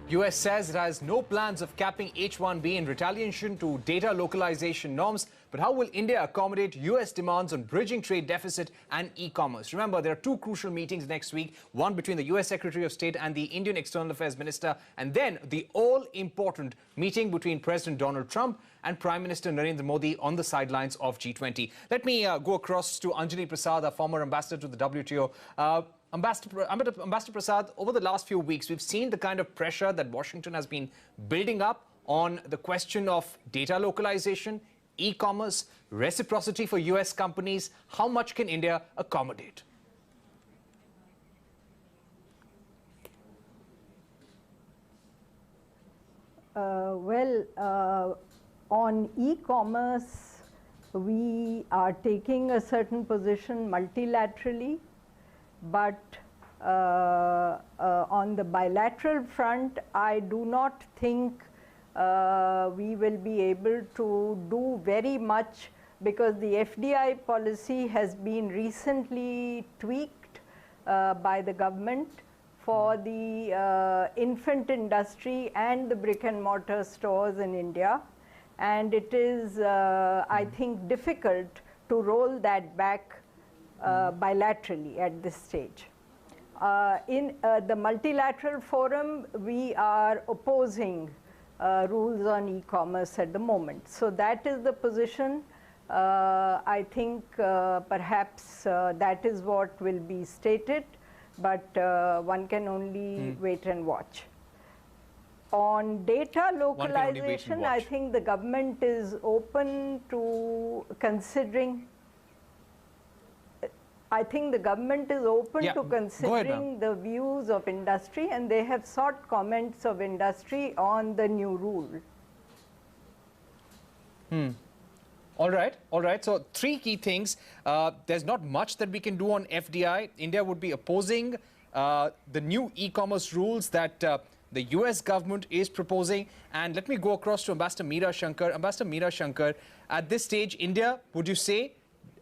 US says it has no plans of capping H-1B in retaliation to data localization norms. But how will India accommodate US demands on bridging trade deficit and e-commerce? Remember, there are two crucial meetings next week, one between the US Secretary of State and the Indian External Affairs Minister, and then the all-important meeting between President Donald Trump and Prime Minister Narendra Modi on the sidelines of G20. Let me go across to Anjali Prasad, a former ambassador to the WTO. Ambassador Prasad, over the last few weeks, we've seen the kind of pressure that Washington has been building up on the question of data localization, e-commerce, reciprocity for US companies. How much can India accommodate? On e-commerce, we are taking a certain position multilaterally. But on the bilateral front, I do not think we will be able to do very much, because the FDI policy has been recently tweaked by the government for the infant industry and the brick and mortar stores in India. And it is, I think, difficult to roll that back bilaterally at this stage. In the multilateral forum, we are opposing rules on e-commerce at the moment. So that is the position. I think perhaps that is what will be stated, but one can only wait and watch. On data localization, I think the government is open to considering. I think the government is open to considering the views of industry, and they have sought comments of industry on the new rule. All right. So three key things. There's not much that we can do on FDI. India would be opposing the new e-commerce rules that the US government is proposing. And let me go across to Ambassador Meera Shankar. Ambassador Meera Shankar, at this stage, India, would you say,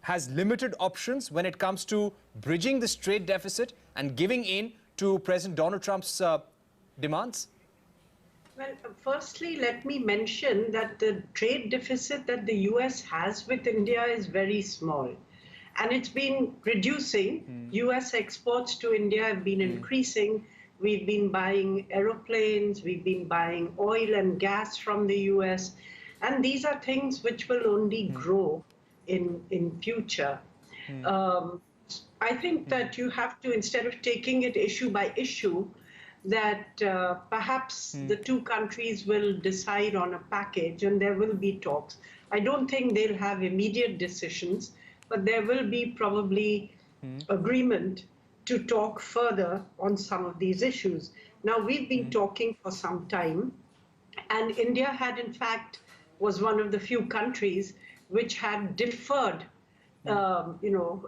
has limited options when it comes to bridging this trade deficit and giving in to President Donald Trump's demands? Well, firstly, let me mention that the trade deficit that the US has with India is very small. And it's been reducing. US exports to India have been increasing. We've been buying aeroplanes, we've been buying oil and gas from the US. And these are things which will only grow in future. I think that you have to, instead of taking it issue by issue, that perhaps the two countries will decide on a package and there will be talks. I don't think they'll have immediate decisions, but there will be probably agreement to talk further on some of these issues. Now, we've been talking for some time, and India had, in fact, was one of the few countries which had deferred,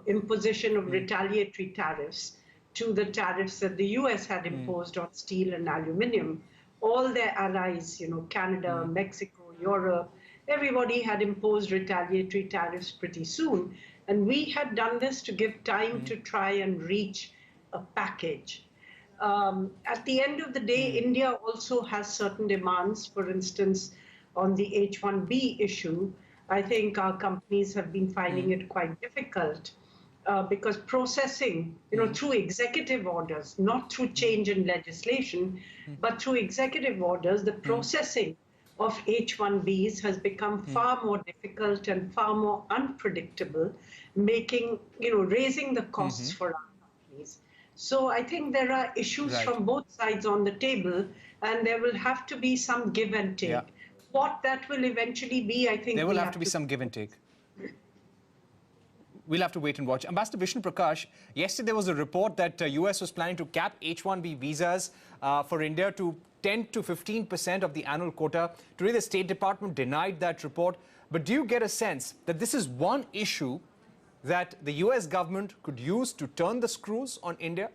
imposition of retaliatory tariffs to the tariffs that the US had imposed on steel and aluminium. All their allies, Canada, Mexico, Europe, everybody had imposed retaliatory tariffs pretty soon. And we had done this to give time to try and reach a package. At the end of the day, India also has certain demands. For instance, on the H-1B issue, I think our companies have been finding it quite difficult because processing, through executive orders, not through change in legislation, but through executive orders, the processing of H-1Bs has become far more difficult and far more unpredictable, making, raising the costs for our companies. So I think there are issues from both sides on the table, and there will have to be some give and take. What that will eventually be, I think there will have to be some give and take. We'll have to wait and watch. Ambassador Vishnu Prakash, yesterday there was a report that US was planning to cap H-1B visas for India to 10 to 15% of the annual quota. Today, the State Department denied that report. But do you get a sense that this is one issue that the US government could use to turn the screws on India?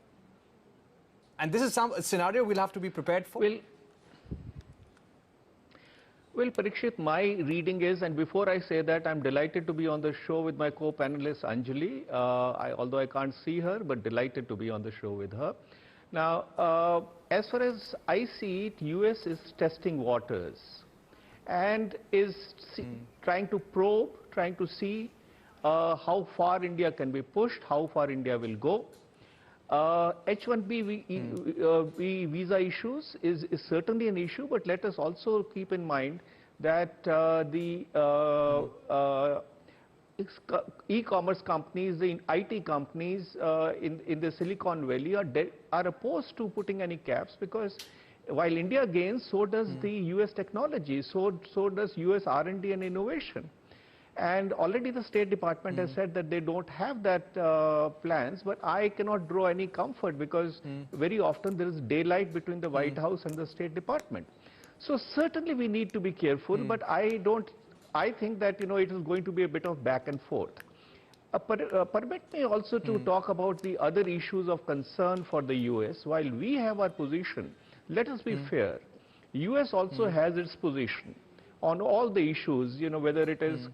And this is a scenario we'll have to be prepared for? Well, Parikshit, my reading is, and before I say that, I'm delighted to be on the show with my co-panelist Anjali, although I can't see her, but delighted to be on the show with her. Now, as far as I see it, US is testing waters and is trying to probe, trying to see how far India can be pushed, how far India will go. H-1B visa issues is certainly an issue, but let us also keep in mind that the e-commerce companies, the IT companies in the Silicon Valley are opposed to putting any caps, because while India gains, so does the US technology, so does US R&D and innovation. And already the State Department has said that they don't have that plans, but I cannot draw any comfort, because very often there is daylight between the White House and the State Department. So certainly we need to be careful, but I think that, you know, it is going to be a bit of back and forth. Permit me also to talk about the other issues of concern for the US. While we have our position, let us be fair. US also has its position on all the issues, you know, whether it is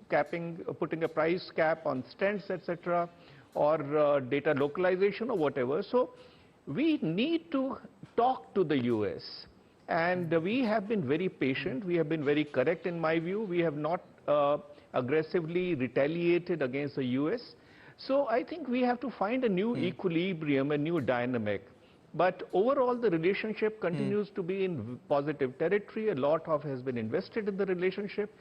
capping, putting a price cap on stents, etc., or data localization or whatever. So we need to talk to the US. And we have been very patient. We have been very correct in my view. We have not aggressively retaliated against the US. So I think we have to find a new equilibrium, a new dynamic. But overall, the relationship continues to be in positive territory. A lot has been invested in the relationship.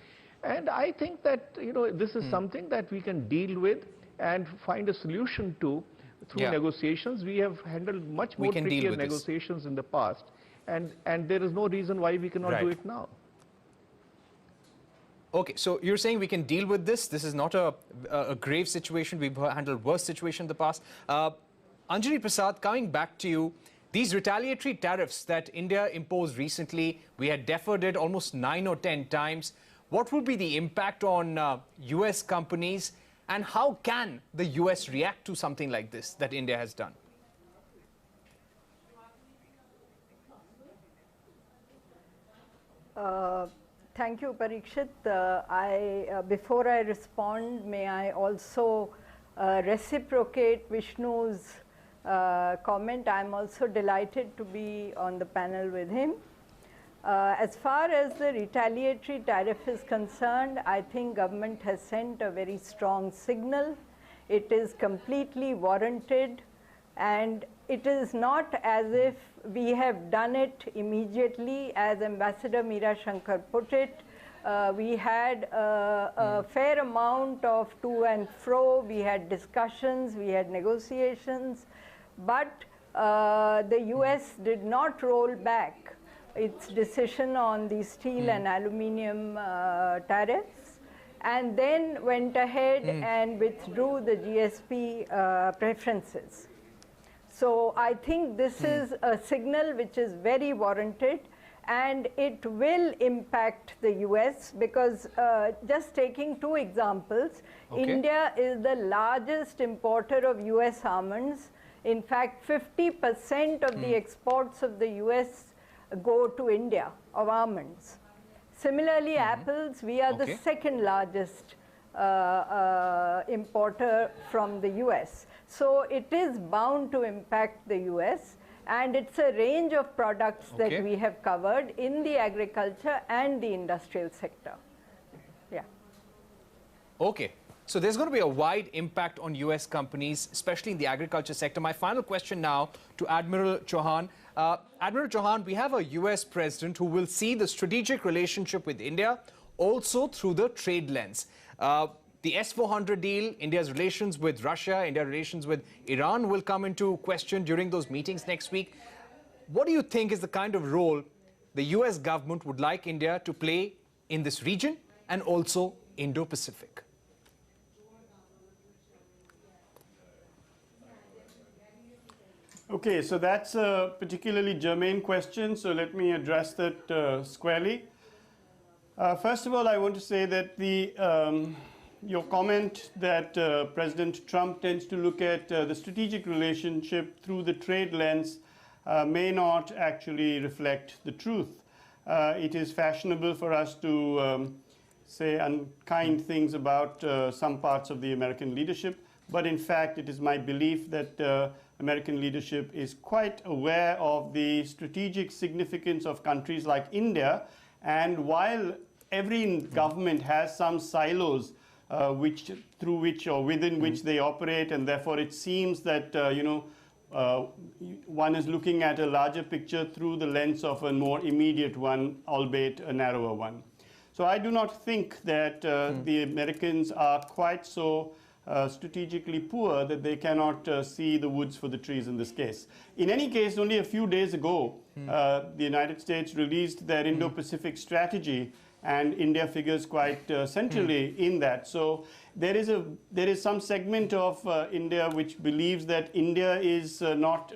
And I think that, you know, this is something that we can deal with and find a solution to through negotiations. We have handled much more trickier negotiations in the past. And there is no reason why we cannot do it now. Okay, so you're saying we can deal with this? This is not a grave situation. We've handled worse situation in the past. Anjali Prasad, coming back to you, these retaliatory tariffs that India imposed recently, we had deferred it almost 9 or 10 times. What would be the impact on US companies, and how can the US react to something like this that India has done? Thank you, Parikshit. Before I respond, may I also reciprocate Vishnu's comment. I'm also delighted to be on the panel with him. As far as the retaliatory tariff is concerned, I think government has sent a very strong signal. It is completely warranted, and it is not as if we have done it immediately. As Ambassador Meera Shankar put it, we had a fair amount of to and fro. We had discussions, we had negotiations, but the US did not roll back its decision on the steel and aluminium tariffs, and then went ahead and withdrew the GSP preferences. So I think this is a signal which is very warranted, and it will impact the US, because just taking 2 examples, India is the largest importer of US almonds. In fact, 50% of the exports of the US go to India of almonds. Similarly, apples, we are the second largest importer from the US. So it is bound to impact the US, and it's a range of products that we have covered in the agriculture and the industrial sector. Yeah. Okay. So there's going to be a wide impact on US companies, especially in the agriculture sector. My final question now to Admiral Chauhan. Admiral Chauhan, we have a US president who will see the strategic relationship with India also through the trade lens. The S-400 deal, India's relations with Russia, India's relations with Iran will come into question during those meetings next week. What do you think is the kind of role the US government would like India to play in this region and also Indo-Pacific? Okay, so that's a particularly germane question, so let me address that squarely. First of all, I want to say that your comment that President Trump tends to look at the strategic relationship through the trade lens may not actually reflect the truth. It is fashionable for us to say unkind things about some parts of the American leadership, but in fact it is my belief that American leadership is quite aware of the strategic significance of countries like India. And while every government has some silos through which or within which they operate, and therefore it seems that one is looking at a larger picture through the lens of a more immediate one, albeit a narrower one. So I do not think that the Americans are quite so strategically poor that they cannot see the woods for the trees in this case. In any case, only a few days ago, the United States released their Indo-Pacific strategy, and India figures quite centrally in that. So there is some segment of India which believes that India is not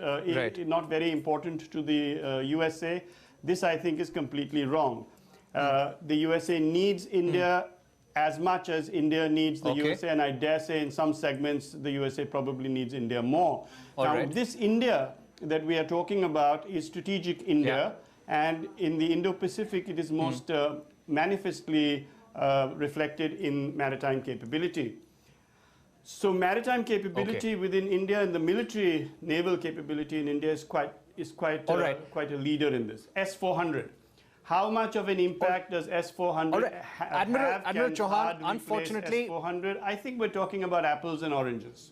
very important to the USA. This, I think, is completely wrong. The USA needs India as much as India needs the USA, and I dare say in some segments the USA probably needs India more. This India that we are talking about is strategic India, and in the Indo-Pacific it is most manifestly reflected in maritime capability. So maritime capability within India and the military naval capability in India is quite a leader in this. S-400. How much of an impact does S-400 have? Admiral Chauhan, unfortunately, S-400? I think we're talking about apples and oranges.